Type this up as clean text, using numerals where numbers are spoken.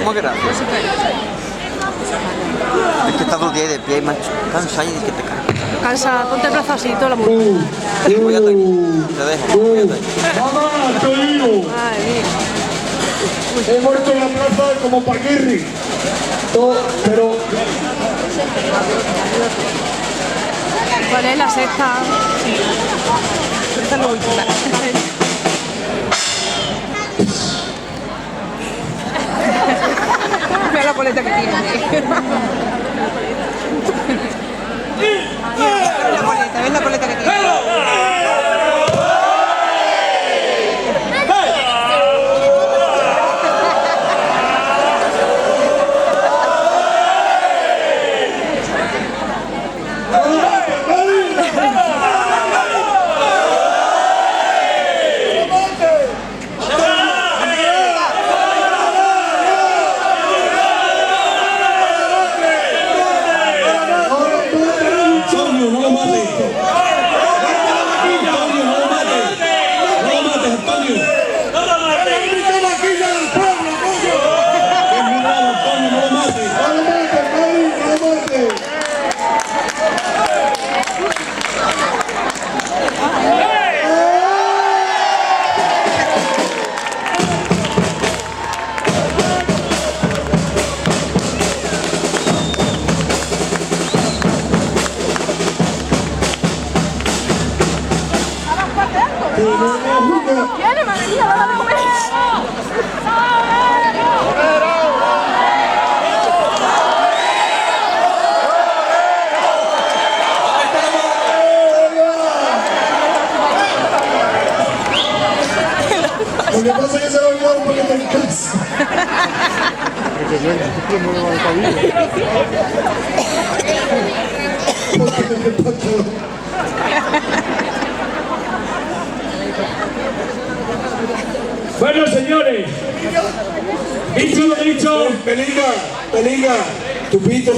¿Cómo que gracias? Es que está todo el día de pie y macho. Cansa y que te caes. Cansa, ponte el brazo así, todo la mundo. Voy hasta aquí. Te dejo. Voy hasta aquí. ¡Mamá, Torino! Madre mía. He muerto en la plaza como Paquirri. Pero ¿Cuál es la sexta? Esta no voy a quitar. Mira la coleta que tiene. ¿Ves la coleta que tiene? Antonio, no lo mates. Antonio, no lo mates. No lo mates, Antonio. ¡No lo mates! ¡Es maquilla del pueblo, coño! ¡Es mirado, Antonio, no lo mates! ¡No lo mates, Cali, no lo mates! ¡Viene, madre mía, va a comer! Lo que pasa es que se lo olvidó un poquito en casa. Bueno, señores, dicho lo dicho, Pelinga, tu pito.